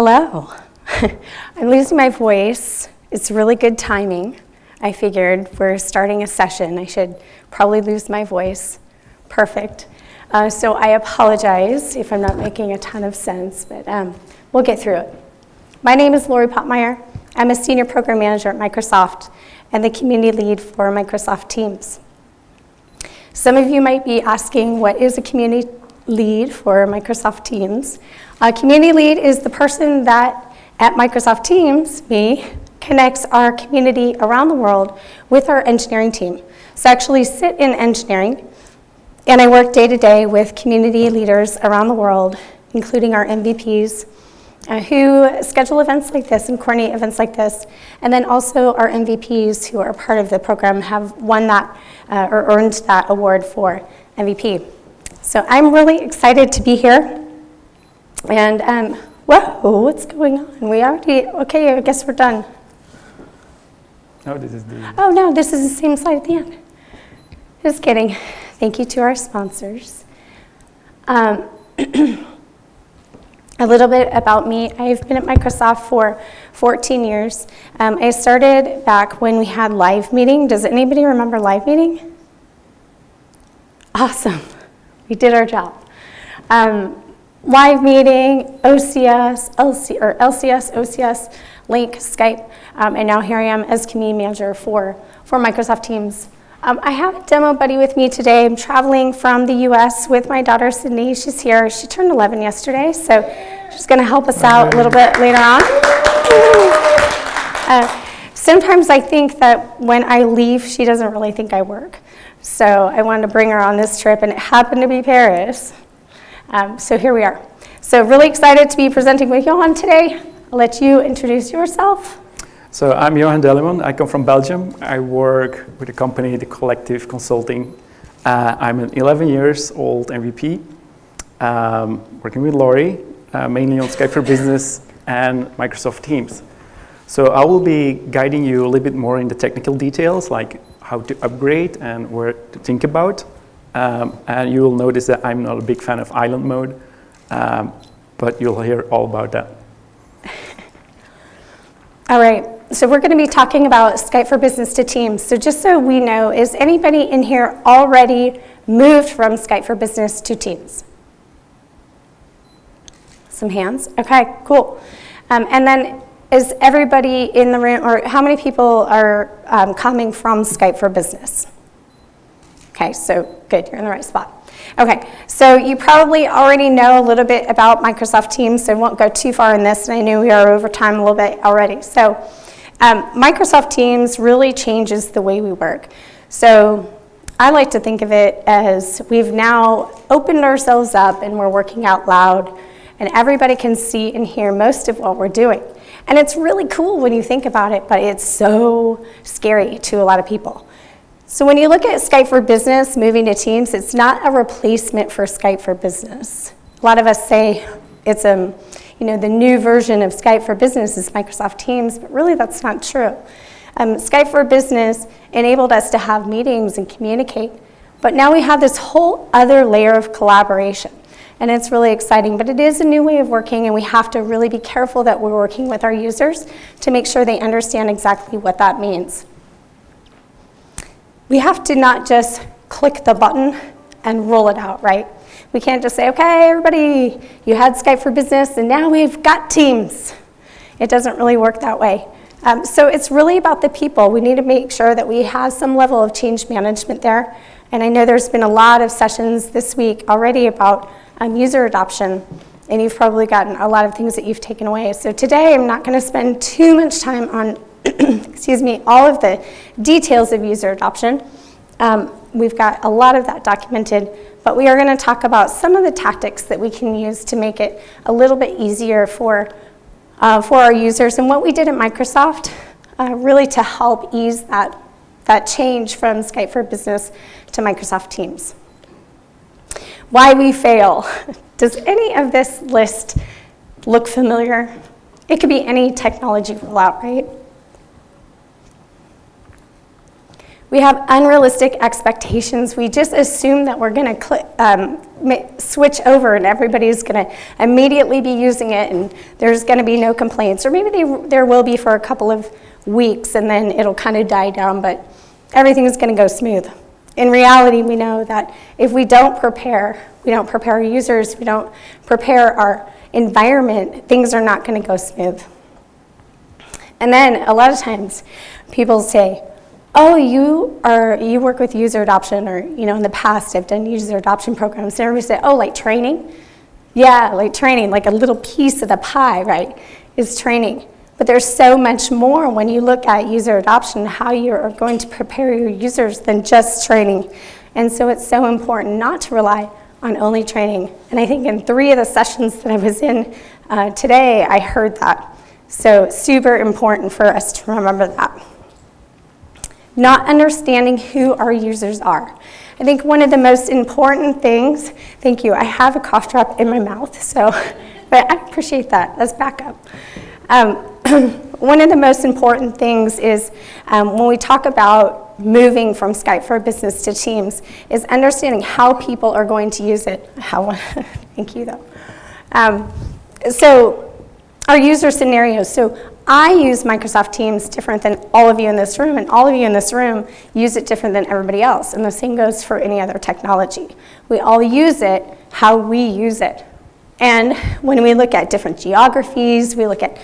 Hello. I'm losing my voice. It's really good timing. I figured we're starting a session. I should probably lose my voice. Perfect. So I apologize if I'm not making a ton of sense, but we'll get through it. My name is Laurie Pottmeyer. I'm a senior program manager at Microsoft and the community lead for Microsoft Teams. Some of you might be asking, what is a community lead for Microsoft Teams? A community lead is the person that at Microsoft Teams, me, connects our community around the world with our engineering team. So I actually sit in engineering, and I work day to day with community leaders around the world, including our MVPs, who schedule events like this and coordinate events like this. And then also our MVPs who are part of the program have won that or earned that award for MVP. So I'm really excited to be here. And whoa, what's going on? We already, okay, I guess we're done. No, this is the... Oh no, this is the same slide at the end. Just kidding. Thank you to our sponsors. A little bit about me. I've been at Microsoft for 14 years. I started back when we had live meeting. Does anybody remember live meeting? Awesome. We did our job. Live meeting, OCS, LCS, OCS, Link, Skype, and now here I am as community manager for Microsoft Teams. I have a demo buddy with me today. I'm traveling from the US with my daughter, Sydney. She's here. She turned 11 yesterday, so she's going to help us out a little bit later on. Sometimes I think that when I leave, she doesn't really think I work. So I wanted to bring her on this trip, and it happened to be Paris. So here we are. So really excited to be presenting with Johan today. I'll let you introduce yourself. So I'm Johan Delimon. I come from Belgium. I work with the company, The Collective Consulting. I'm an 11 years old MVP, working with Laurie, mainly on Skype for Business and Microsoft Teams. So I will be guiding you a little bit more in the technical details, like how to upgrade and where to think about. And you will notice that I'm not a big fan of island mode, but you'll hear all about that. All right, so we're going to be talking about Skype for Business to Teams. So just so we know, is anybody in here already moved from Skype for Business to Teams? Some hands? Okay, cool. And then is everybody in the room, or how many people are coming from Skype for Business? Okay, so good, you're in the right spot. Okay, so you probably already know a little bit about Microsoft Teams, so I won't go too far in this, and I know we are over time a little bit already. So Microsoft Teams really changes the way we work. So I like to think of it as we've now opened ourselves up and we're working out loud, and everybody can see and hear most of what we're doing. And it's really cool when you think about it, but it's so scary to a lot of people. So when you look at Skype for Business moving to Teams, it's not a replacement for Skype for Business. A lot of us say it's the new version of Skype for Business is Microsoft Teams, but really that's not true. Skype for Business enabled us to have meetings and communicate, but now we have this whole other layer of collaboration, and it's really exciting, but it is a new way of working, and we have to really be careful that we're working with our users to make sure they understand exactly what that means. We have to not just click the button and roll it out, right? We can't just say, okay, everybody, you had Skype for Business, and now we've got Teams. It doesn't really work that way. So it's really about the people. We need to make sure that we have some level of change management there. And I know there's been a lot of sessions this week already about user adoption, and you've probably gotten a lot of things that you've taken away. So today I'm not going to spend too much time on excuse me, all of the details of user adoption. We've got a lot of that documented, but we are going to talk about some of the tactics that we can use to make it a little bit easier for our users, and what we did at Microsoft really to help ease that change from Skype for Business to Microsoft Teams. Why we fail. Does any of this list look familiar? It could be any technology rollout, right? We have unrealistic expectations. We just assume that we're going to switch over and everybody's going to immediately be using it and there's going to be no complaints. Or maybe there will be for a couple of weeks and then it'll kind of die down, but everything is going to go smooth. In reality, we know that if we don't prepare our users, we don't prepare our environment, things are not going to go smooth. And then a lot of times people say, oh, you work with user adoption, or in the past I've done user adoption programs. And everybody say, oh, like training? Yeah, like training, like a little piece of the pie, right, is training. But there's so much more when you look at user adoption, how you are going to prepare your users than just training. And so it's so important not to rely on only training. And I think in 3 of the sessions that I was in today, I heard that. So super important for us to remember that. Not understanding who our users are. I think one of the most important things, thank you, I have a cough drop in my mouth, so, but I appreciate that, that's backup. One of the most important things is when we talk about moving from Skype for Business to Teams is understanding how people are going to use it. Thank you though. So our user scenarios. So I use Microsoft Teams different than all of you in this room, and all of you in this room use it different than everybody else. And the same goes for any other technology. We all use it how we use it. And when we look at different geographies, we look at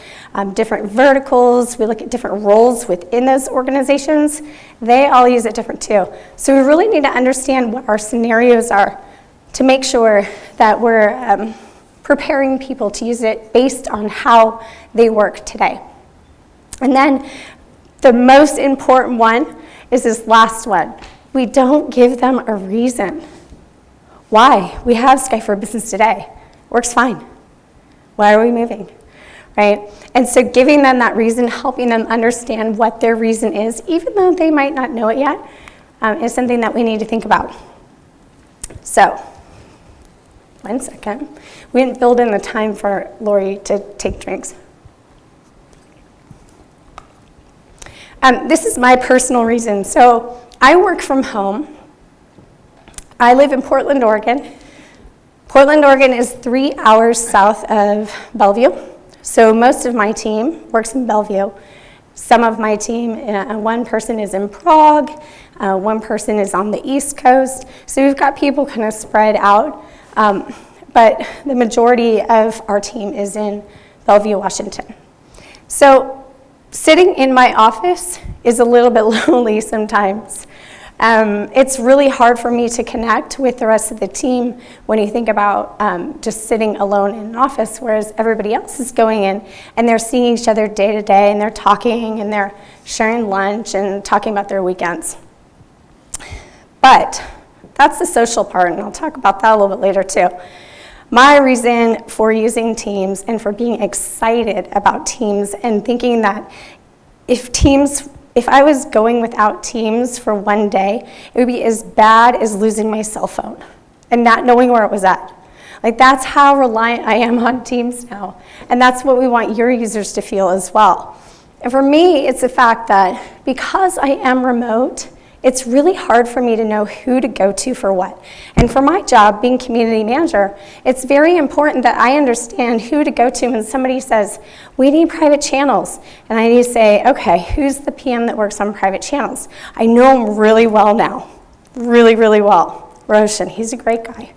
different verticals, we look at different roles within those organizations, they all use it different too. So we really need to understand what our scenarios are to make sure that we're preparing people to use it based on how they work today. And then the most important one is this last one. We don't give them a reason. Why? We have Skype for Business today. Works fine. Why are we moving? Right? And so giving them that reason, helping them understand what their reason is, even though they might not know it yet, is something that we need to think about. So, 1 second. We didn't build in the time for Laurie to take drinks. This is my personal reason. So I work from home. I live in Portland, Oregon. Portland, Oregon is 3 hours south of Bellevue. So most of my team works in Bellevue. Some of my team, one person is in Prague, one person is on the East Coast. So we've got people kind of spread out. But the majority of our team is in Bellevue, Washington. So sitting in my office is a little bit lonely sometimes. It's really hard for me to connect with the rest of the team when you think about just sitting alone in an office, whereas everybody else is going in and they're seeing each other day to day and they're talking and they're sharing lunch and talking about their weekends. But that's the social part, and I'll talk about that a little bit later too. My reason for using Teams and for being excited about Teams and thinking that if I was going without Teams for one day, it would be as bad as losing my cell phone and not knowing where it was at. Like, that's how reliant I am on Teams now. And that's what we want your users to feel as well. And for me, it's the fact that because I am remote, it's really hard for me to know who to go to for what. And for my job, being community manager, it's very important that I understand who to go to when somebody says, we need private channels. And I need to say, okay, who's the PM that works on private channels? I know him really well now, really, really well. Roshan, he's a great guy.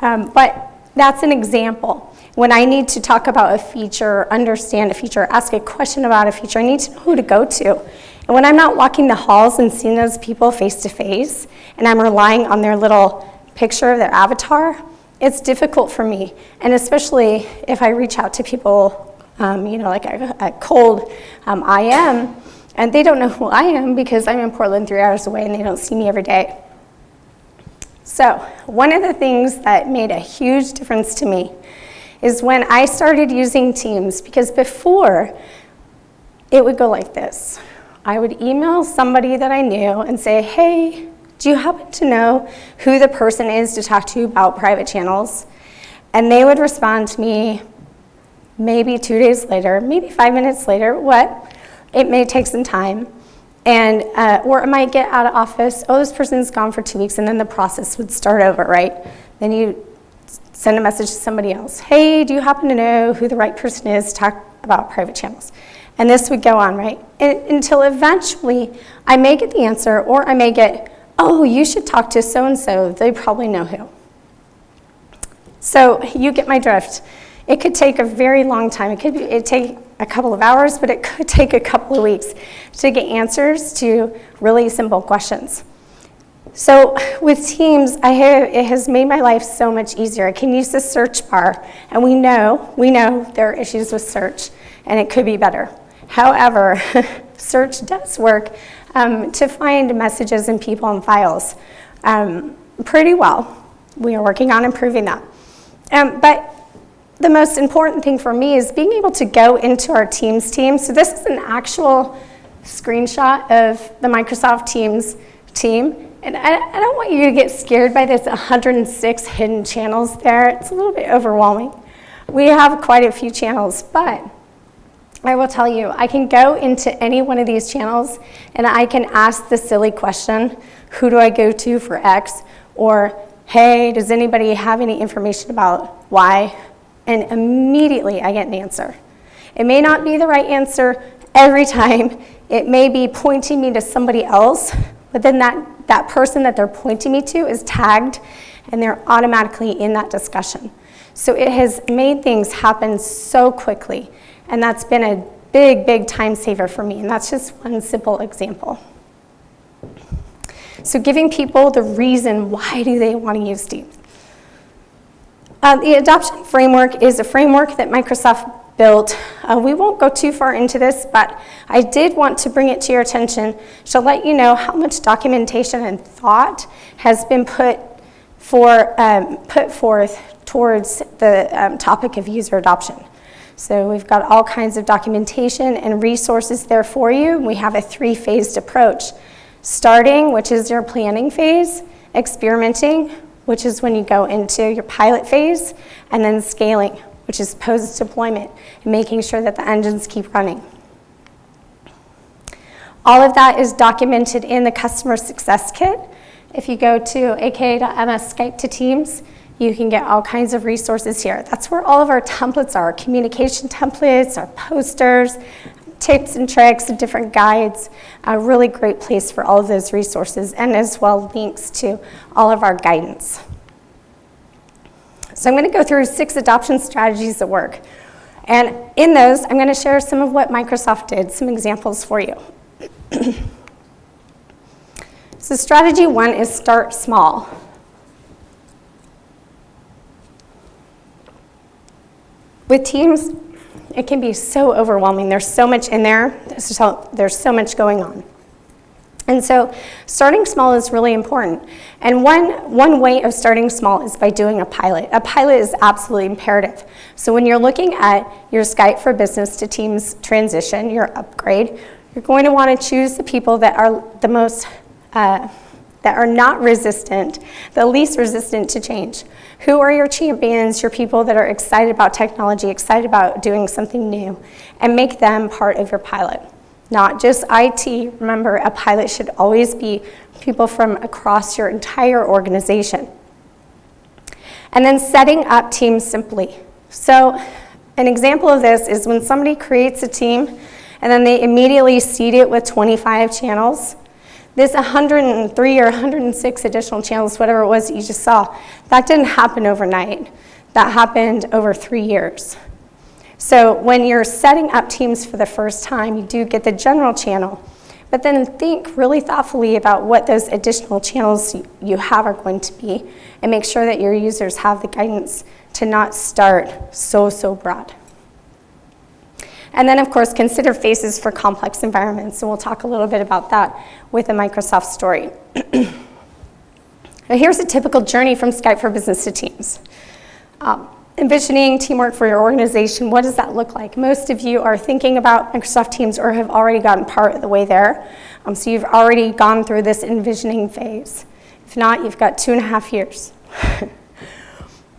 But that's an example. When I need to talk about a feature, understand a feature, ask a question about a feature, I need to know who to go to. And when I'm not walking the halls and seeing those people face to face, and I'm relying on their little picture of their avatar, it's difficult for me. And especially if I reach out to people, like a cold IM, and they don't know who I am because I'm in Portland 3 hours away and they don't see me every day. So one of the things that made a huge difference to me is when I started using Teams, because before it would go like this. I would email somebody that I knew and say, hey, do you happen to know who the person is to talk to about private channels? And they would respond to me maybe 2 days later, maybe 5 minutes later, what? It may take some time. And, or it might get out of office, oh, this person's gone for 2 weeks, and then the process would start over, right? Then you send a message to somebody else. Hey, do you happen to know who the right person is to talk about private channels? And this would go on, right? Until eventually I may get the answer, or I may get, oh, you should talk to so-and-so. They probably know who. So you get my drift. It could take a very long time. It'd take a couple of hours, but it could take a couple of weeks to get answers to really simple questions. So with Teams, it has made my life so much easier. I can use the search bar, and we know there are issues with search, and it could be better. However, search does work to find messages and people and files pretty well. We are working on improving that. But the most important thing for me is being able to go into our Teams team. So this is an actual screenshot of the Microsoft Teams team. And I don't want you to get scared by this 106 hidden channels there. It's a little bit overwhelming. We have quite a few channels, but I will tell you, I can go into any one of these channels and I can ask the silly question, who do I go to for X? Or, hey, does anybody have any information about Y? And immediately I get an answer. It may not be the right answer every time. It may be pointing me to somebody else, but then that person that they're pointing me to is tagged and they're automatically in that discussion. So it has made things happen so quickly, and that's been a big, big time saver for me, and that's just one simple example. So giving people the reason why do they want to use Teams. The adoption framework is a framework that Microsoft built. We won't go too far into this, but I did want to bring it to your attention to let you know how much documentation and thought has been put forth towards the topic of user adoption. So we've got all kinds of documentation and resources there for you. We have a 3-phased approach. Starting, which is your planning phase, experimenting, which is when you go into your pilot phase, and then scaling, which is post-deployment, and making sure that the engines keep running. All of that is documented in the Customer Success Kit. If you go to aka.ms Skype to Teams, you can get all kinds of resources here. That's where all of our templates are, communication templates, our posters, tips and tricks, and different guides. A really great place for all of those resources, and as well links to all of our guidance. So I'm going to go through 6 adoption strategies that work. And in those, I'm going to share some of what Microsoft did, some examples for you. So strategy 1 is start small. With Teams, it can be so overwhelming. There's so much in there. There's so much going on. And so starting small is really important. And one way of starting small is by doing a pilot. A pilot is absolutely imperative. So when you're looking at your Skype for Business to Teams transition, your upgrade, you're going to want to choose the people that are the most, that are not resistant, the least resistant to change. Who are your champions, your people that are excited about technology, excited about doing something new, and make them part of your pilot. Not just IT. Remember, a pilot should always be people from across your entire organization. And then setting up teams simply. So an example of this is when somebody creates a team and then they immediately seed it with 25 channels. This 103 or 106 additional channels, whatever it was that you just saw, that didn't happen overnight. That happened over 3 years. So when you're setting up teams for the first time, you do get the general channel, but then think really thoughtfully about what those additional channels you have are going to be, and make sure that your users have the guidance to not start so broad. And then, of course, consider phases for complex environments, and we'll talk a little bit about that with the Microsoft story. Now, here's a typical journey from Skype for Business to Teams. Envisioning teamwork for your organization, what does that look like? Most of you are thinking about Microsoft Teams or have already gotten part of the way there. So you've already gone through this envisioning phase. If not, you've got 2.5 years.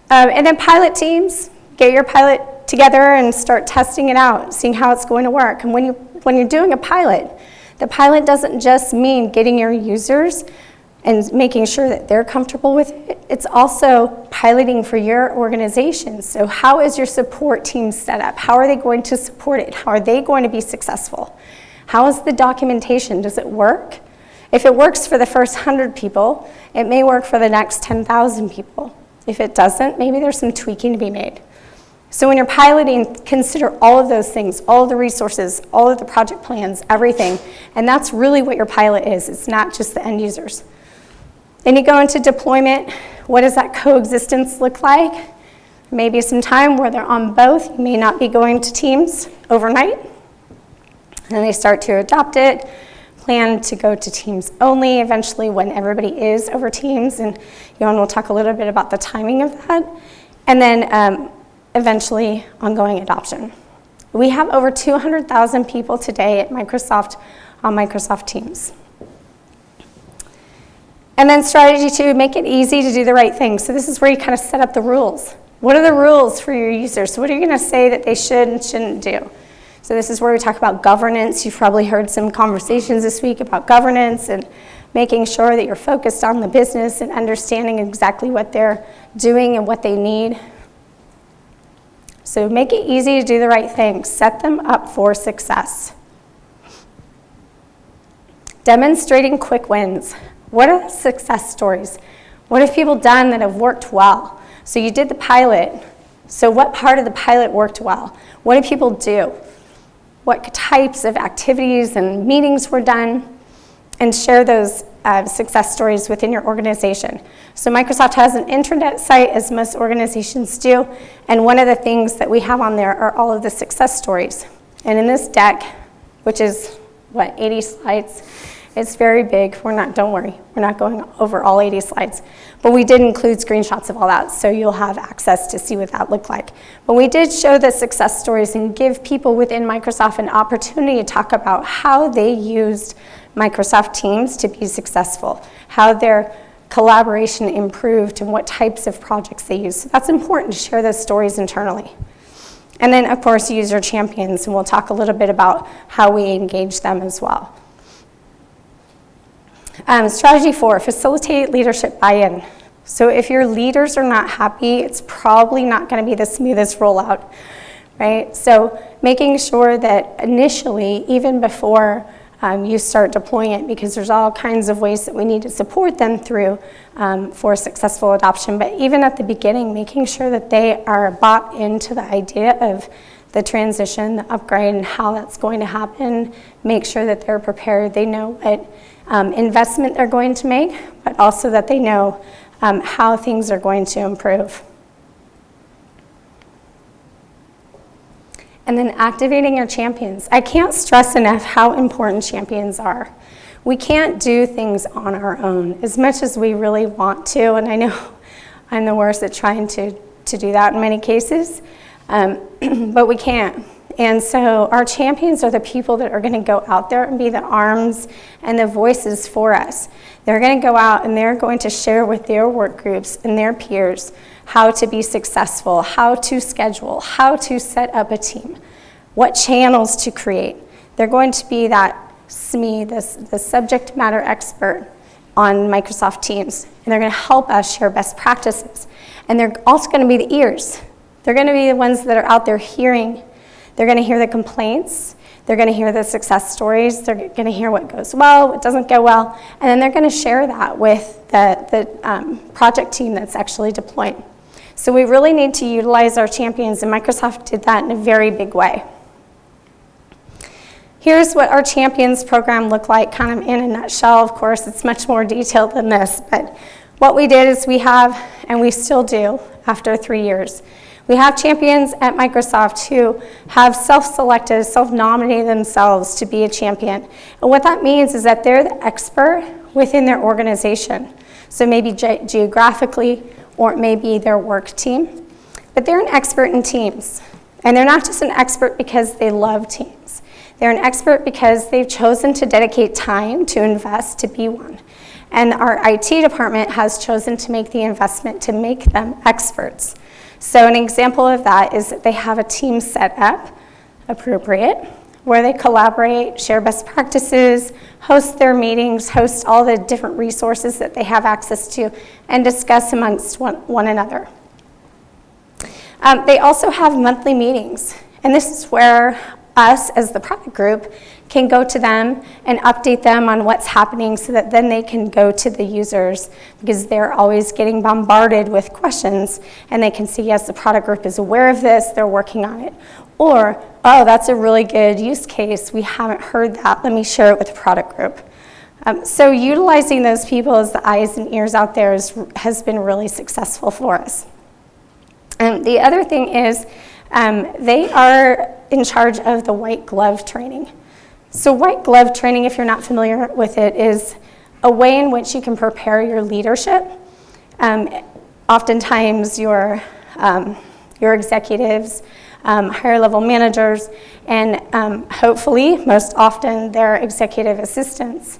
And then pilot teams, get your pilot together and start testing it out, seeing how it's going to work. And when you're doing a pilot, The pilot doesn't just mean getting your users and making sure that they're comfortable with it. It's also piloting for your organization. So how is your support team set up? How are they going to support it? How are they going to be successful? How is the documentation? Does it work? If it works for the first 100 people, it may work for the next 10,000 people. If it doesn't, maybe there's some tweaking to be made. So when you're piloting, consider all of those things, all of the resources, all of the project plans, everything. And that's really what your pilot is. It's not just the end users. Then you go into deployment. What does that coexistence look like? Maybe some time where they're on both. You may not be going to teams overnight. And then they start to adopt it, plan to go to teams only eventually when everybody is over teams. And Johan will talk a little bit about the timing of that. And then eventually ongoing adoption. We have over 200,000 people today at Microsoft on Microsoft Teams. And then strategy 2, make it easy to do the right thing. So this is where you kind of set up the rules. What are the rules for your users? So what are you going to say that they should and shouldn't do? So this is where we talk about governance. You've probably heard some conversations this week about governance and making sure that you're focused on the business and understanding exactly what they're doing and what they need. So make it easy to do the right thing. Set them up for success. Demonstrating quick wins. What are the success stories? What have people done that have worked well? So you did the pilot. So what part of the pilot worked well? What do people do? What types of activities and meetings were done? And share those success stories within your organization. So Microsoft has an intranet site, as most organizations do, and one of the things that we have on there are all of the success stories. And in this deck, which is, 80 slides, it's very big. Don't worry, we're not going over all 80 slides. But we did include screenshots of all that, so you'll have access to see what that looked like. But we did show the success stories and give people within Microsoft an opportunity to talk about how they used Microsoft Teams to be successful, how their collaboration improved, and what types of projects they used. So that's important to share those stories internally. And then, of course, user champions, and we'll talk a little bit about how we engage them as well. Strategy 4, facilitate leadership buy-in. So if your leaders are not happy, it's probably not going to be the smoothest rollout, right? So making sure that initially, even before you start deploying it, because there's all kinds of ways that we need to support them through for successful adoption. But even at the beginning, making sure that they are bought into the idea of the transition, the upgrade, and how that's going to happen. Make sure that they're prepared. They know what investment they're going to make, but also that they know how things are going to improve. And then activating your champions. I can't stress enough how important champions are. We can't do things on our own as much as we really want to, and I know I'm the worst at trying to do that in many cases, but we can't. And so our champions are the people that are going to go out there and be the arms and the voices for us. They're going to go out and they're going to share with their work groups and their peers how to be successful, how to schedule, how to set up a team, what channels to create. They're going to be that SME, the subject matter expert on Microsoft Teams, and they're going to help us share best practices. And they're also going to be the ears. They're going to be the ones that are out there hearing. They're going to hear the complaints. They're going to hear the success stories. They're going to hear what goes well, what doesn't go well, and then they're going to share that with the project team that's actually deployed. So we really need to utilize our champions, and Microsoft did that in a very big way. Here's what our champions program looked like, kind of in a nutshell. Of course, it's much more detailed than this, but what we did is we have, and we still do after 3 years, we have champions at Microsoft who have self-selected, self-nominated themselves to be a champion. And what that means is that they're the expert within their organization. So maybe geographically, or it may be their work team. But they're an expert in teams. And they're not just an expert because they love teams. They're an expert because they've chosen to dedicate time to invest to be one. And our IT department has chosen to make the investment to make them experts. So an example of that is that they have a team set up, appropriate, where they collaborate, share best practices, host their meetings, host all the different resources that they have access to, and discuss amongst one another. They also have monthly meetings, and this is where us as the product group can go to them and update them on what's happening so that then they can go to the users, because they're always getting bombarded with questions, and they can see, yes, the product group is aware of this, they're working on it. Or, oh, that's a really good use case, we haven't heard that, let me share it with the product group. So utilizing those people as the eyes and ears out there has been really successful for us. And the other thing is they are in charge of the white glove training. So white glove training, if you're not familiar with it, is a way in which you can prepare your leadership. Oftentimes your executives, higher level managers, and hopefully, most often, their executive assistants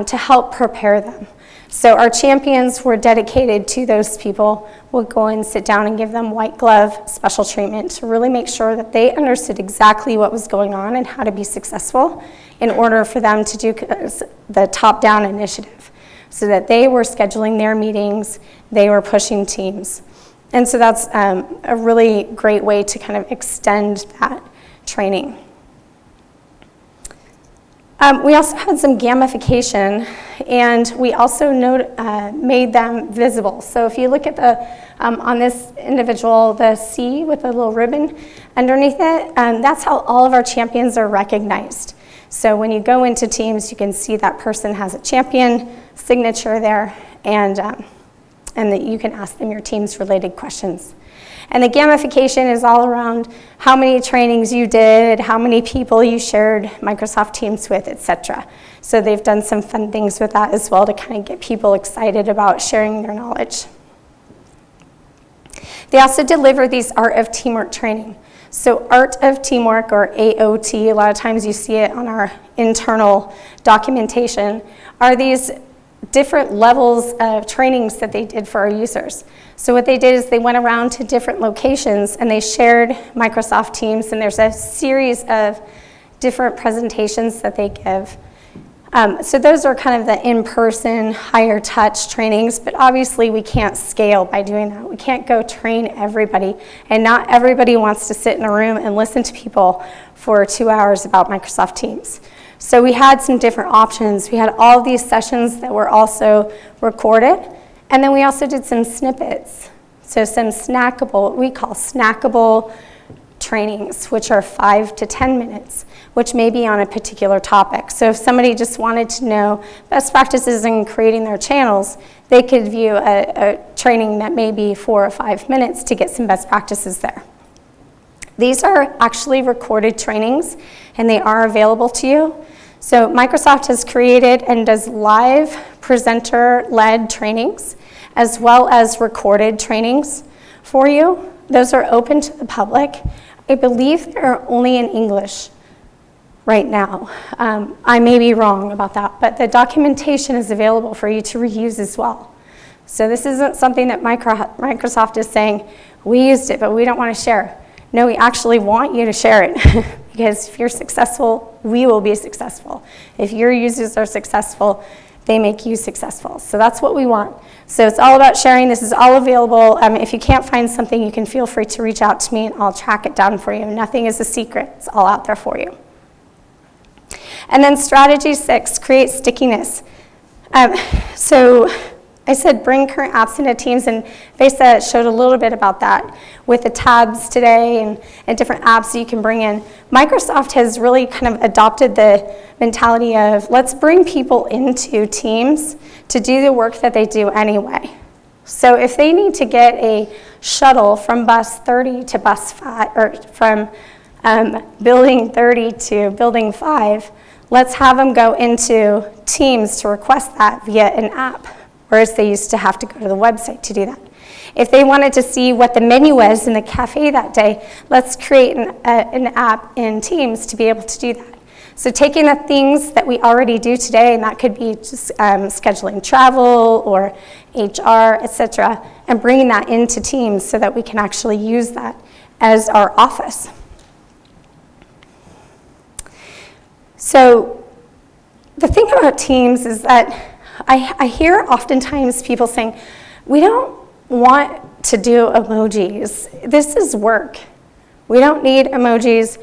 to help prepare them. So our champions were dedicated to those people. We'll go and sit down and give them white glove special treatment to really make sure that they understood exactly what was going on and how to be successful in order for them to do the top-down initiative, so that they were scheduling their meetings, they were pushing teams. And so that's a really great way to kind of extend that training. We also had some gamification, and we also made them visible. So if you look at on this individual, the C with the little ribbon underneath it, that's how all of our champions are recognized. So when you go into Teams, you can see that person has a champion signature there, and that you can ask them your Teams-related questions. And the gamification is all around how many trainings you did, how many people you shared Microsoft Teams with, etc. So they've done some fun things with that as well to kind of get people excited about sharing their knowledge. They also deliver these Art of Teamwork training. So Art of Teamwork, or AOT, a lot of times you see it on our internal documentation, are these different levels of trainings that they did for our users. So what they did is they went around to different locations and they shared Microsoft Teams, and there's a series of different presentations that they give. So those are kind of the in-person, higher touch trainings, but obviously we can't scale by doing that. We can't go train everybody, and not everybody wants to sit in a room and listen to people for 2 hours about Microsoft Teams. So we had some different options. We had all these sessions that were also recorded, and then we also did some snippets. So some what we call snackable trainings, which are 5 to 10 minutes, which may be on a particular topic. So if somebody just wanted to know best practices in creating their channels, they could view a training that may be 4 or 5 minutes to get some best practices there. These are actually recorded trainings, and they are available to you. So Microsoft has created and does live presenter-led trainings, as well as recorded trainings for you. Those are open to the public. I believe they're only in English right now. I may be wrong about that, but the documentation is available for you to reuse as well. So this isn't something that Microsoft is saying, we used it, but we don't want to share. No, we actually want you to share it, because if you're successful, we will be successful. If your users are successful, they make you successful. So that's what we want. So it's all about sharing. This is all available. If you can't find something, you can feel free to reach out to me, and I'll track it down for you. Nothing is a secret. It's all out there for you. And then strategy 6, create stickiness. So I said bring current apps into Teams, and Vesa showed a little bit about that with the tabs today and different apps that you can bring in. Microsoft has really kind of adopted the mentality of let's bring people into Teams to do the work that they do anyway. So if they need to get a shuttle from bus 30 to bus 5, or from building 30 to building 5, let's have them go into Teams to request that via an app, whereas they used to have to go to the website to do that. If they wanted to see what the menu was in the cafe that day, let's create an app in Teams to be able to do that. So taking the things that we already do today, and that could be just scheduling travel or HR, etc., and bringing that into Teams so that we can actually use that as our office. So the thing about Teams is that I hear oftentimes people saying, we don't want to do emojis. This is work. We don't need emojis.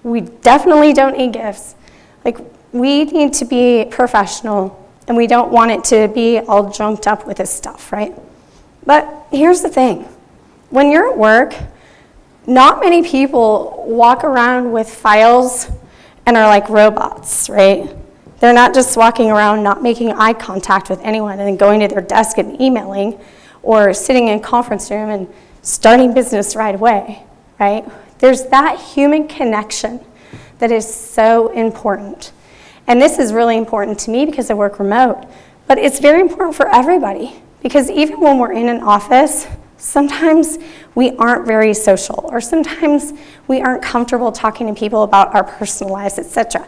We definitely don't need GIFs. Like, we need to be professional, and we don't want it to be all junked up with this stuff, right? But here's the thing. When you're at work, not many people walk around with files and are like robots, right? They're not just walking around not making eye contact with anyone and then going to their desk and emailing or sitting in a conference room and starting business right away, right? There's that human connection that is so important. And this is really important to me because I work remote, but it's very important for everybody because even when we're in an office, sometimes we aren't very social, or sometimes we aren't comfortable talking to people about our personal lives, etc.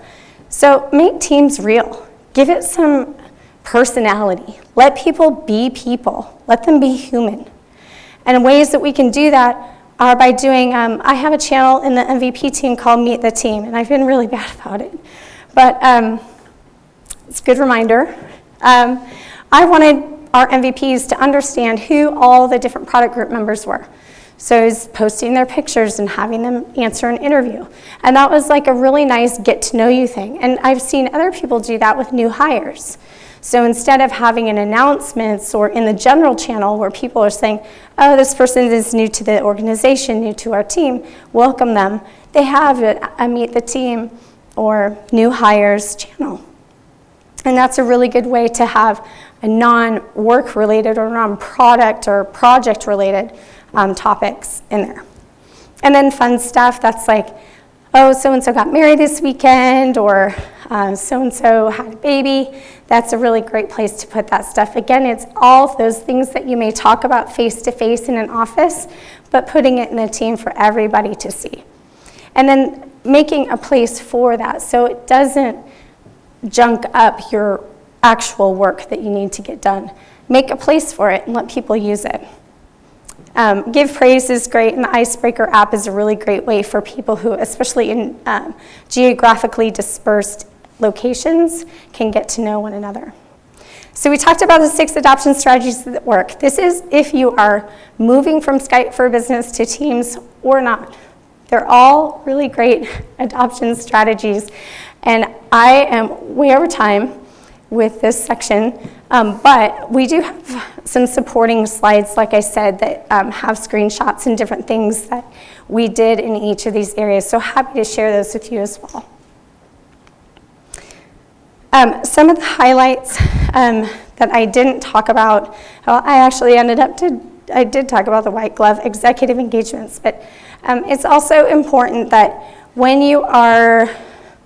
So make Teams real. Give it some personality. Let people be people. Let them be human. And ways that we can do that are by doing, I have a channel in the MVP team called Meet the Team, and I've been really bad about it. But it's a good reminder. I wanted our MVPs to understand who all the different product group members were. So I was posting their pictures and having them answer an interview. And that was like a really nice get to know you thing. And I've seen other people do that with new hires. So instead of having an announcements or in the general channel where people are saying, oh, this person is new to the organization, new to our team, welcome them, they have a Meet the Team or new hires channel. And that's a really good way to have a non-work related or non-product or project related topics in there. And then fun stuff that's like, oh, so-and-so got married this weekend, or so-and-so had a baby. That's a really great place to put that stuff. Again, it's all those things that you may talk about face-to-face in an office, but putting it in a team for everybody to see. And then making a place for that so it doesn't junk up your actual work that you need to get done. Make a place for it and let people use it. Give praise is great, and the Icebreaker app is a really great way for people who, especially in geographically dispersed locations, can get to know one another. So we talked about the 6 adoption strategies that work. This is if you are moving from Skype for Business to Teams or not. They're all really great adoption strategies, and I am way over time with this section, but we do have some supporting slides, like I said, that have screenshots and different things that we did in each of these areas, so happy to share those with you as well. Some of the highlights that I didn't talk about, well, I actually I did talk about the white glove executive engagements, but it's also important that when you are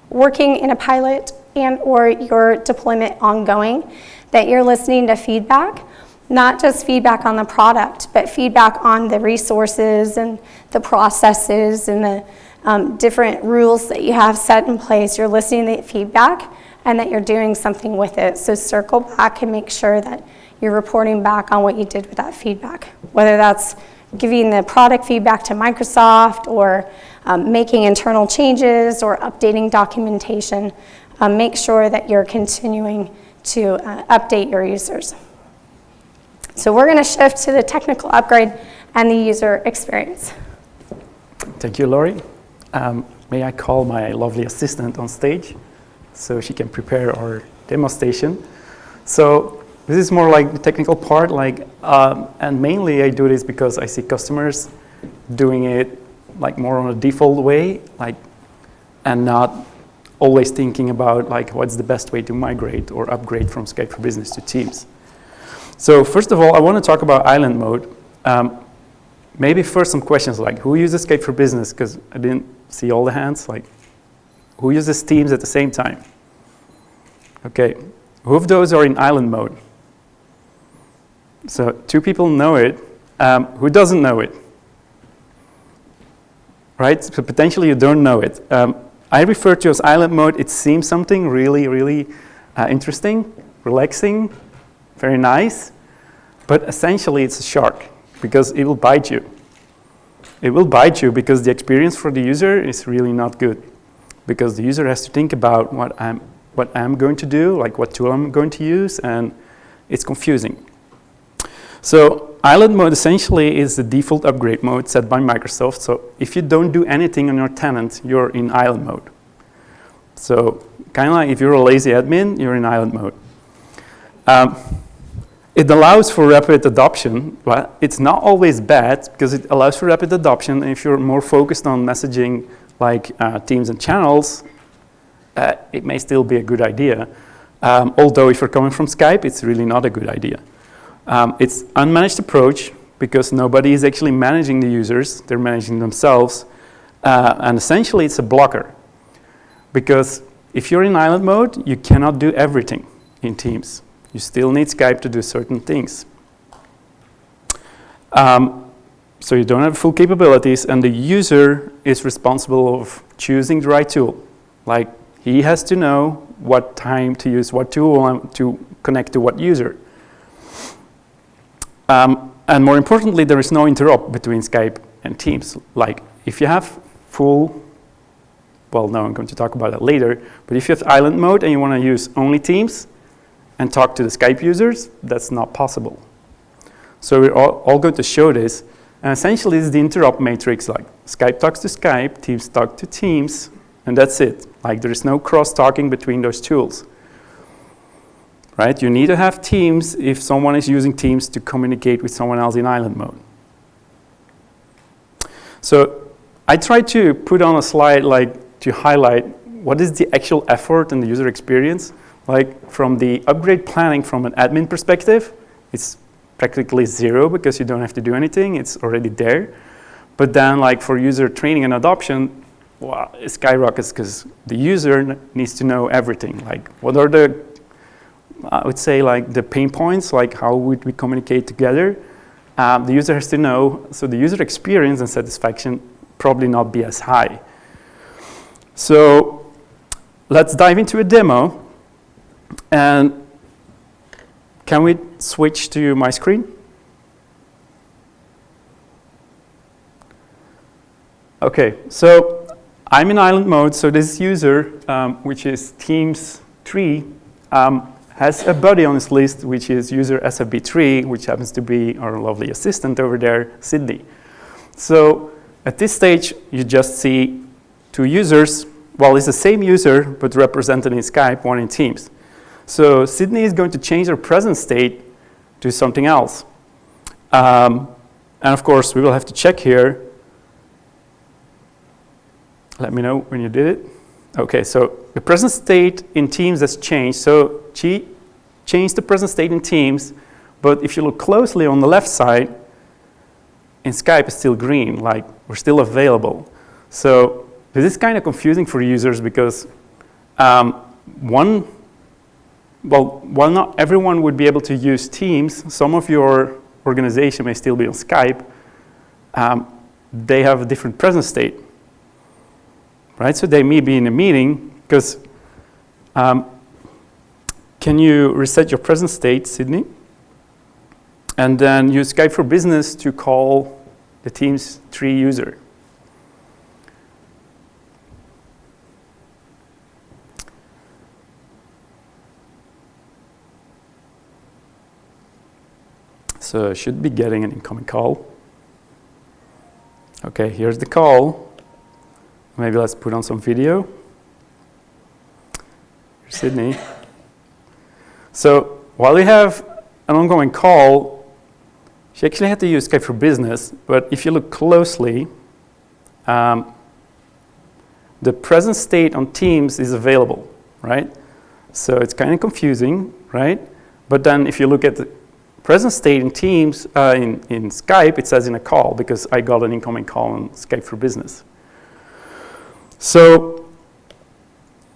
working in a pilot and or your deployment ongoing, that you're listening to feedback, not just feedback on the product, but feedback on the resources and the processes and the different rules that you have set in place. You're listening to feedback and that you're doing something with it. So circle back and make sure that you're reporting back on what you did with that feedback, whether that's giving the product feedback to Microsoft or making internal changes or updating documentation. Make sure that you're continuing to update your users. So we're going to shift to the technical upgrade and the user experience. Thank you, Laurie. May I call my lovely assistant on stage so she can prepare our demo station. So this is more like the technical part, and mainly I do this because I see customers doing it like more on a default way, and not always thinking about what's the best way to migrate or upgrade from Skype for Business to Teams. So first of all, I want to talk about island mode. Maybe first some questions like who uses Skype for Business, because I didn't see all the hands. Who uses Teams at the same time? Okay, who of those are in island mode? So 2 people know it. Who doesn't know it? Right, so potentially you don't know it. I refer to as island mode. It seems something really, really interesting, relaxing, very nice, but essentially it's a shark because it will bite you. It will bite you because the experience for the user is really not good. because the user has to think about what I'm going to do, like what tool I'm going to use, and it's confusing. So island mode essentially is the default upgrade mode set by Microsoft. So if you don't do anything on your tenant, you're in island mode. So kind of like if you're a lazy admin, you're in island mode. It allows for rapid adoption, but it's not always bad because it allows for rapid adoption. And if you're more focused on messaging like Teams and channels, it may still be a good idea. Although if you're coming from Skype, it's really not a good idea. It's unmanaged approach because nobody is actually managing the users, they're managing themselves. And essentially it's a blocker. Because if you're in island mode, you cannot do everything in Teams. You still need Skype to do certain things. So you don't have full capabilities, and the user is responsible of choosing the right tool. Like, he has to know what time to use what tool and to connect to what user. And more importantly, there is no interrupt between Skype and Teams. Like, if you have full, well, no, I'm going to talk about that later, but if you have island mode and you want to use only Teams and talk to the Skype users, that's not possible. So we're all going to show this. And essentially, this is the interrupt matrix. Like, Skype talks to Skype, Teams talk to Teams, and that's it. Like, there is no cross-talking between those tools. Right? You need to have Teams if someone is using Teams to communicate with someone else in island mode. So I tried to put on a slide like to highlight what is the actual effort and the user experience. Like, from the upgrade planning from an admin perspective, it's practically zero because you don't have to do anything. It's already there. But then, like, for user training and adoption, well, it skyrockets because the user needs to know everything. Like, what are the, I would say, like, the pain points, like how would we communicate together? The user has to know, so the user experience and satisfaction probably not be as high. So let's dive into a demo. And can we switch to my screen? Okay, so I'm in island mode. So this user, which is Teams 3, has a buddy on his list, which is user SFB3, which happens to be our lovely assistant over there, Sydney. So at this stage, you just see two users. Well, it's the same user, but represented in Skype, one in Teams. So Sydney is going to change her present state to something else. And of course, we will have to check here. Let me know when you did it. Okay, so the present state in Teams has changed. So she changed the present state in Teams, but if you look closely on the left side, in Skype it's still green, like we're still available. So this is kind of confusing for users because while not everyone would be able to use Teams, some of your organization may still be on Skype. They have a different present state, right? So they may be in a meeting because can you reset your present state, Sydney? And then use Skype for Business to call the Teams 3 user. So I should be getting an incoming call. Okay, here's the call. Maybe let's put on some video. Here's Sydney. So while we have an ongoing call, she actually had to use Skype for Business, but if you look closely, the present state on Teams is available, right? So it's kind of confusing, right? But then if you look at the present state in Teams, in Skype, it says in a call because I got an incoming call on Skype for Business. So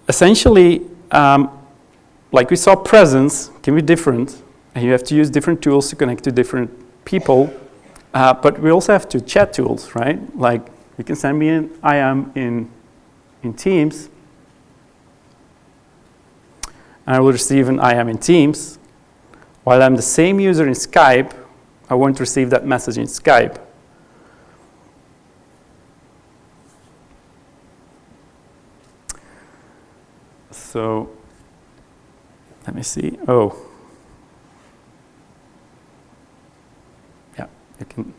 essentially, like we saw, presence can be different, and you have to use different tools to connect to different people, but we also have to chat tools, right? Like, you can send me an IM in Teams, and I will receive an IM in Teams. While I'm the same user in Skype, I won't receive that message in Skype. So let me see. Oh, yeah, you can.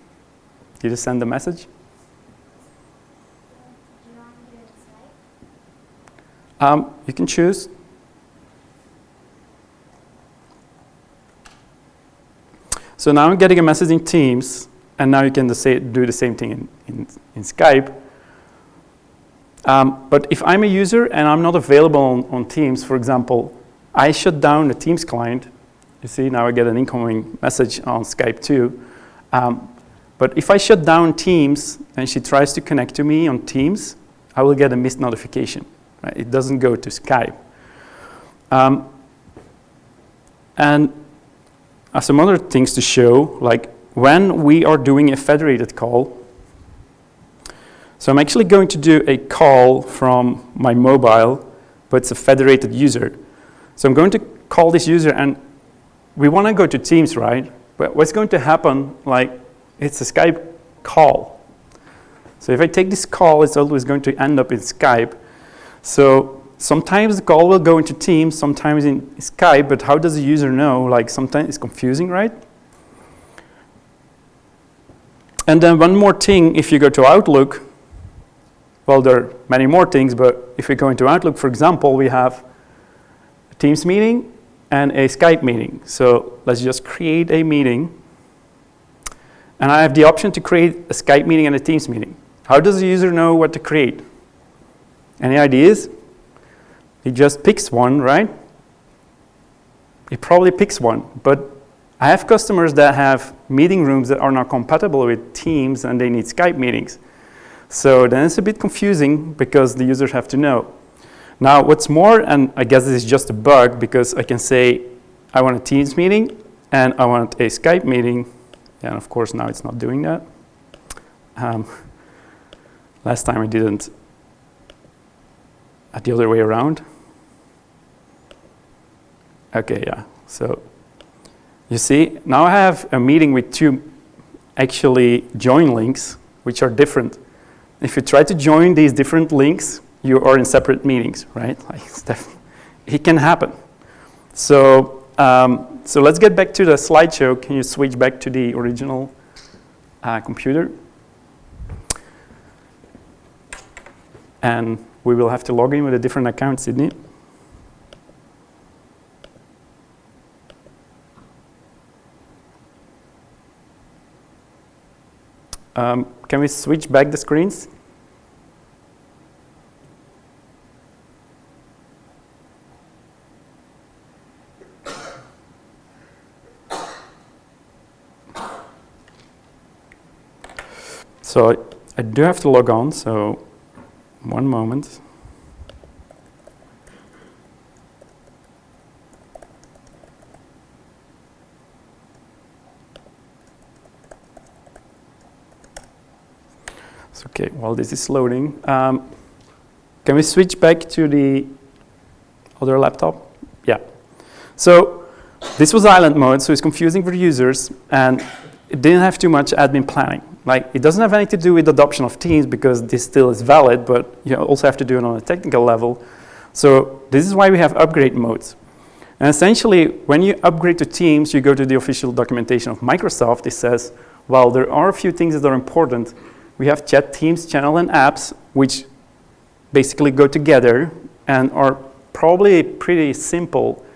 You just send the message. You can choose. So now I'm getting a message in Teams, and now you can do the same thing in Skype. But if I'm a user and I'm not available on Teams, for example, I shut down the Teams client. You see, now I get an incoming message on Skype too. But if I shut down Teams and she tries to connect to me on Teams, I will get a missed notification. Right? It doesn't go to Skype. And some other things to show, like when we are doing a federated call. So I'm actually going to do a call from my mobile, but it's a federated user. So I'm going to call this user, and we want to go to Teams, right? But what's going to happen, like, it's a Skype call. So if I take this call, it's always going to end up in Skype. So sometimes the call will go into Teams, sometimes in Skype, but how does the user know? Like, sometimes it's confusing, right? And then one more thing, if you go to Outlook, well, there are many more things, but if we go into Outlook, for example, we have a Teams meeting and a Skype meeting. So let's just create a meeting. And I have the option to create a Skype meeting and a Teams meeting. How does the user know what to create? Any ideas? He just picks one, right? He probably picks one. But I have customers that have meeting rooms that are not compatible with Teams and they need Skype meetings. So then it's a bit confusing because the users have to know. Now, what's more, and I guess this is just a bug, because I can say, I want a Teams meeting and I want a Skype meeting. And of course, now it's not doing that. Last time I didn't. The other way around. Okay, yeah. So you see, now I have a meeting with two actually join links, which are different. If you try to join these different links, you are in separate meetings, right? Like, it can happen. So, so let's get back to the slideshow. Can you switch back to the original computer? And we will have to log in with a different account, Sydney. Can we switch back the screens? So I do have to log on, so one moment. So, okay, while this is loading, can we switch back to the other laptop? Yeah. So this was island mode, so it's confusing for users, and it didn't have too much admin planning. Like, it doesn't have anything to do with adoption of Teams because this still is valid, but you also have to do it on a technical level. So this is why we have upgrade modes. And essentially, when you upgrade to Teams, you go to the official documentation of Microsoft. It says, well, there are a few things that are important. We have chat, Teams, channel, and apps, which basically go together and are probably pretty simple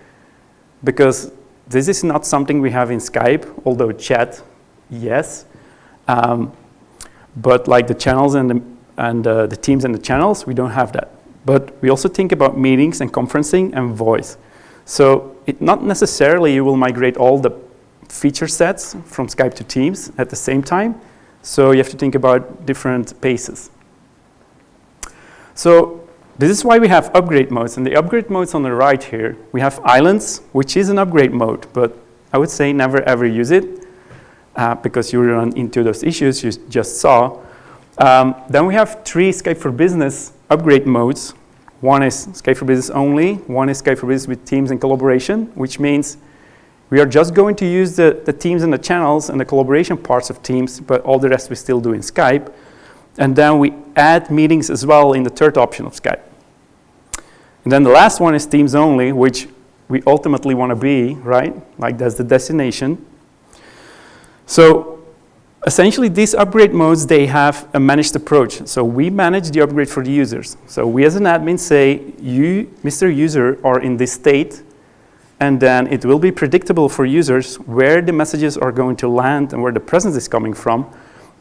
because this is not something we have in Skype, although chat, yes. But like the channels and the teams and the channels, we don't have that. But we also think about meetings and conferencing and voice. So not necessarily you will migrate all the feature sets from Skype to Teams at the same time. So you have to think about different paces. So this is why we have upgrade modes. And the upgrade modes on the right here, we have islands, which is an upgrade mode, but I would say never ever use it. Because you run into those issues you just saw. Then we have 3 Skype for Business upgrade modes. One is Skype for Business only. One is Skype for Business with Teams and collaboration, which means we are just going to use the Teams and the channels and the collaboration parts of Teams, but all the rest we still do in Skype. And then we add meetings as well in the third option of Skype. And then the last one is Teams only, which we ultimately want to be, right? Like that's the destination. So essentially these upgrade modes, they have a managed approach. So we manage the upgrade for the users. So we as an admin say, you, Mr. User, are in this state, and then it will be predictable for users where the messages are going to land and where the presence is coming from,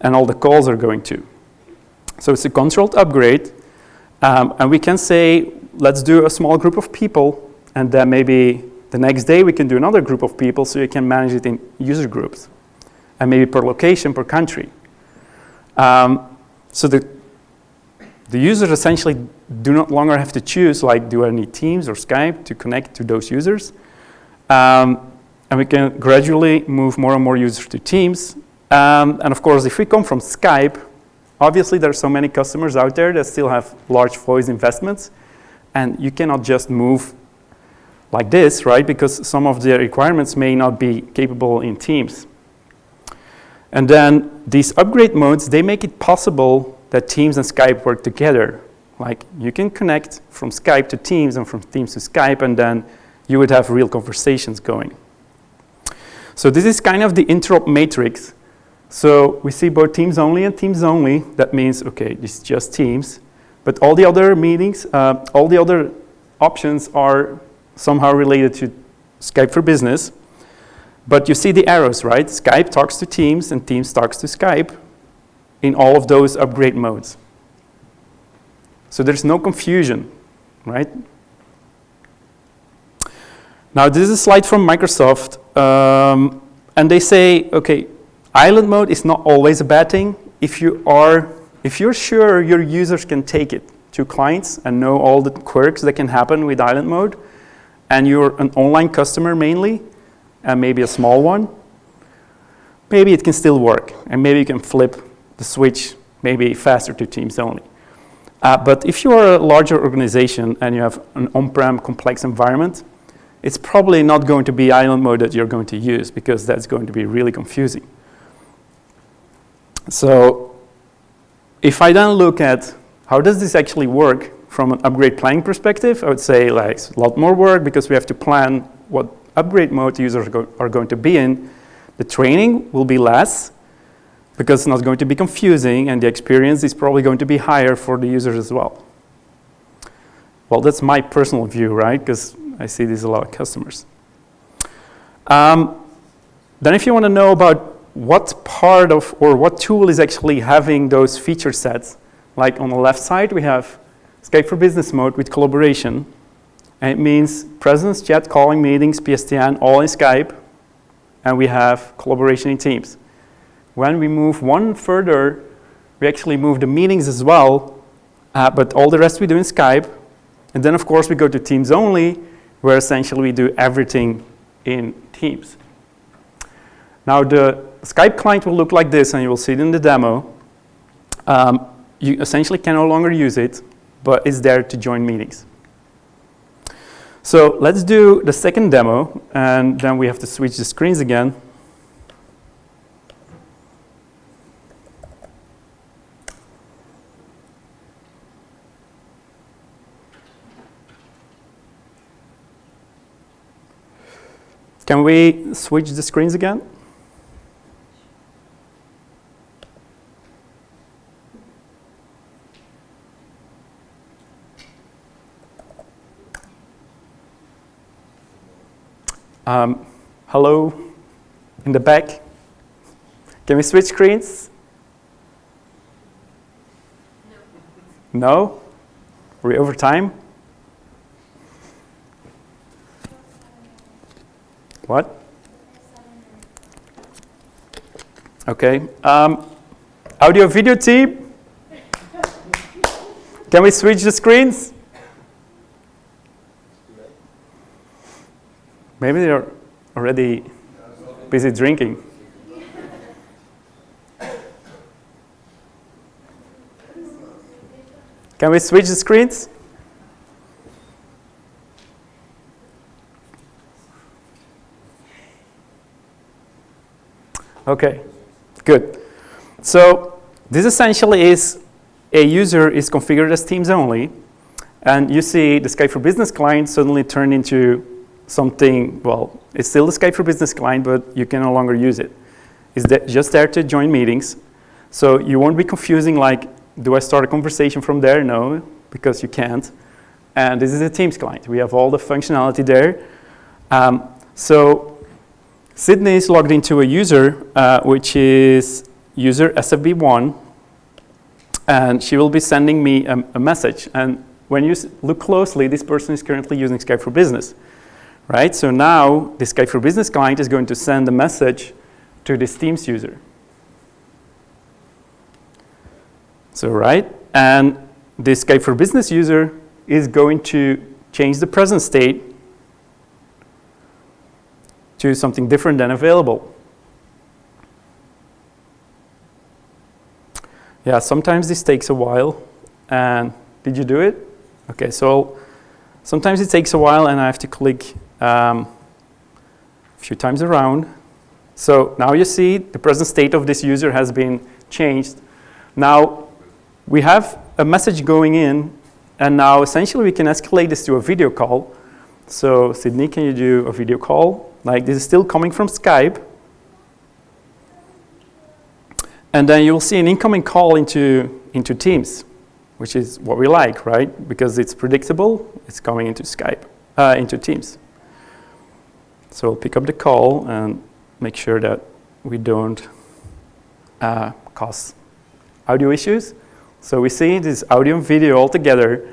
and all the calls are going to. So it's a controlled upgrade, and we can say, let's do a small group of people, and then maybe the next day we can do another group of people, so you can manage it in user groups, and maybe per location, per country. So the users essentially do not longer have to choose, like, do I need Teams or Skype to connect to those users? And we can gradually move more and more users to Teams. And of course, if we come from Skype, obviously there are so many customers out there that still have large voice investments, and you cannot just move like this, right? Because some of the requirements may not be capable in Teams. And then these upgrade modes, they make it possible that Teams and Skype work together. Like you can connect from Skype to Teams and from Teams to Skype, and then you would have real conversations going. So this is kind of the interop matrix. So we see both Teams only and Teams only. That means, okay, this is just Teams. But all the other meetings, all the other options are somehow related to Skype for Business. But you see the arrows, right? Skype talks to Teams and Teams talks to Skype in all of those upgrade modes. So there's no confusion, right? Now this is a slide from Microsoft, and they say, okay, island mode is not always a bad thing if you're sure your users can take it to clients and know all the quirks that can happen with island mode, and you're an online customer mainly, and maybe a small one, maybe it can still work, and maybe you can flip the switch maybe faster to Teams only. But if you are a larger organization and you have an on-prem complex environment, it's probably not going to be island mode that you're going to use, because that's going to be really confusing. So if I then look at how does this actually work from an upgrade planning perspective, I would say like it's a lot more work because we have to plan what upgrade mode users are going to be in. The training will be less because it's not going to be confusing, and the experience is probably going to be higher for the users as well. Well, that's my personal view, right? Because I see this a lot of customers. Then if you want to know about what part of, or what tool is actually having those feature sets, like on the left side, we have Skype for Business mode with collaboration. And it means presence, chat, calling, meetings, PSTN, all in Skype. And we have collaboration in Teams. When we move one further, we actually move the meetings as well, but all the rest we do in Skype. And then, of course, we go to Teams only, where essentially we do everything in Teams. Now, the Skype client will look like this, and you will see it in the demo. You essentially can no longer use it, but it's there to join meetings. So let's do the second demo, and then we have to switch the screens again. Can we switch the screens again? Hello, in the back. Can we switch screens? No. No? Are we over time? What? Okay. Audio video team? Can we switch the screens? Maybe they're already busy drinking. Can we switch the screens? Okay, good. So this essentially is a user is configured as Teams only, And you see the Skype for Business client suddenly turned into something, well, it's still the Skype for Business client, but you can no longer use it. It's just there to join meetings. So you won't be confusing like, do I start a conversation from there? No, because you can't. And this is a Teams client. We have all the functionality there. So Sydney is logged into a user, which is user SFB1. And she will be sending me a message. And when you look closely, this person is currently using Skype for Business, right? So now the Skype for Business client is going to send a message to this Teams user. So, right? And this Skype for Business user is going to change the present state to something different than available. Yeah, sometimes this takes a while. And did you do it? Okay, so sometimes it takes a while and I have to click a few times around. So now you see the present state of this user has been changed. Now we have a message going in, and now essentially we can escalate this to a video call. So Sydney, can you do a video call? Like this is still coming from Skype. And then you'll see an incoming call into Teams, which is what we like, right? Because it's predictable, it's coming into Skype, into Teams. So we'll pick up the call and make sure that we don't cause audio issues. So we see this audio and video all together.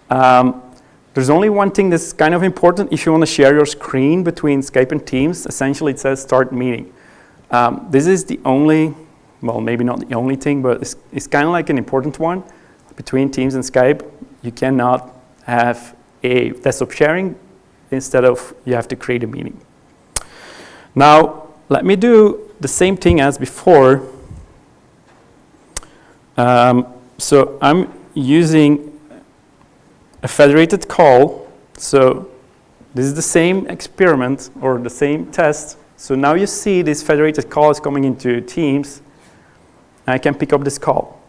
There's only one thing that's kind of important if you want to share your screen between Skype and Teams. Essentially, it says start meeting. This is the only, well, maybe not the only thing, but it's kind of like an important one. Between Teams and Skype, you cannot have a desktop sharing. Instead of, you have to create a meeting. Now, let me do the same thing as before. So I'm using a federated call. So this is the same experiment or the same test. So now you see this federated call is coming into Teams. And I can pick up this call.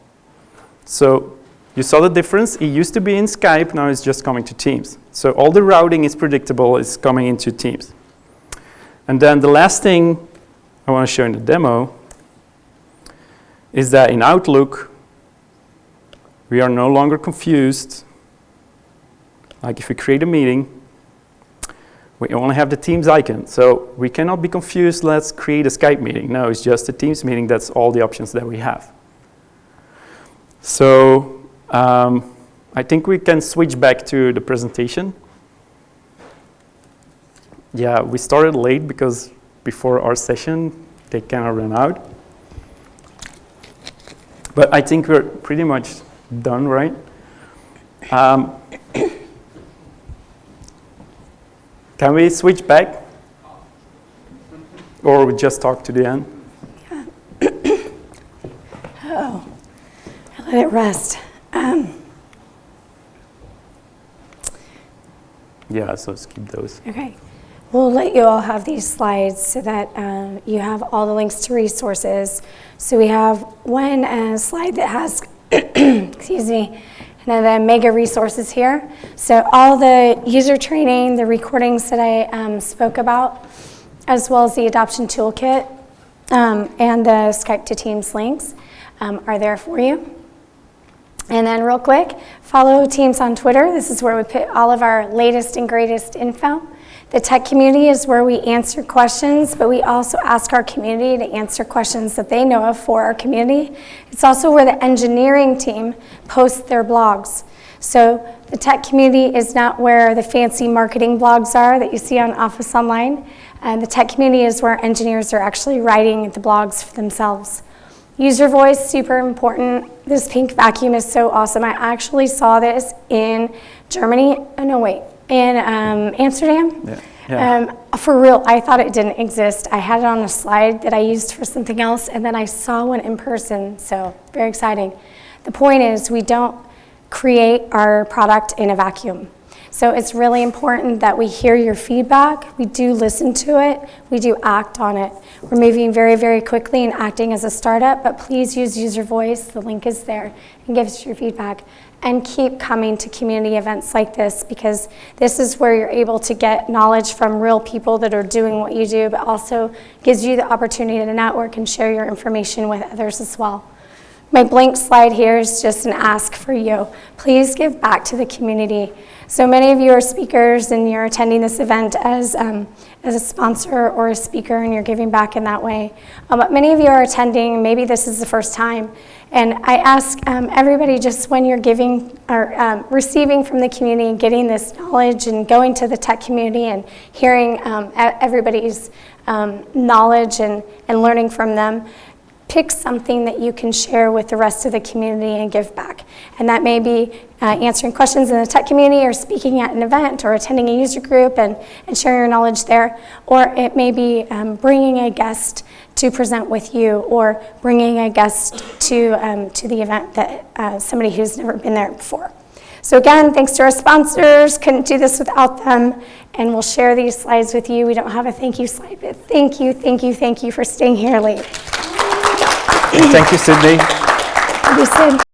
So you saw the difference. It used to be in Skype. Now it's just coming to Teams. So all the routing is predictable. It's coming into Teams. And then the last thing I want to show in the demo is that in Outlook, we are no longer confused. Like if we create a meeting, we only have the Teams icon. So we cannot be confused, let's create a Skype meeting. No, it's just a Teams meeting. That's all the options that we have. So I think we can switch back to the presentation. Yeah, we started late because before our session, they kind of ran out. But I think we're pretty much done, right? Can we switch back? Or we just talk to the end? Yeah. Oh, I let it rest. Yeah, so skip those. Okay. We'll let you all have these slides so that you have all the links to resources. So we have one slide that has, excuse me, the mega resources here. So all the user training, the recordings that I spoke about, as well as the adoption toolkit and the Skype to Teams links are there for you. And then real quick, follow Teams on Twitter. This is where we put all of our latest and greatest info. The tech community is where we answer questions, but we also ask our community to answer questions that they know of for our community. It's also where the engineering team posts their blogs. So the tech community is not where the fancy marketing blogs are that you see on Office Online. The tech community is where engineers are actually writing the blogs for themselves. User voice, super important. This pink vacuum is so awesome. I actually saw this in Germany. Oh, no, wait. In Amsterdam. Yeah. Yeah. For real, I thought it didn't exist. I had it on a slide that I used for something else, and then I saw one in person, so very exciting. The point is we don't create our product in a vacuum. So it's really important that we hear your feedback, we do listen to it, we do act on it. We're moving very, very quickly and acting as a startup, but please use user voice, the link is there, and give us your feedback. And keep coming to community events like this, because this is where you're able to get knowledge from real people that are doing what you do, but also gives you the opportunity to network and share your information with others as well. My blank slide here is just an ask for you. Please give back to the community. So many of you are speakers and you're attending this event as a sponsor or a speaker, and you're giving back in that way. But many of you are attending, maybe this is the first time, and I ask everybody, just when you're giving or receiving from the community and getting this knowledge and going to the tech community and hearing everybody's knowledge and learning from them, pick something that you can share with the rest of the community and give back. And that may be answering questions in the tech community, or speaking at an event, or attending a user group and sharing your knowledge there. Or it may be bringing a guest to present with you, or bringing a guest to the event that somebody who's never been there before. So again, thanks to our sponsors, couldn't do this without them, and we'll share these slides with you. We don't have a thank you slide, but thank you for staying here late. Thank you, Sydney. Thank you, Sid.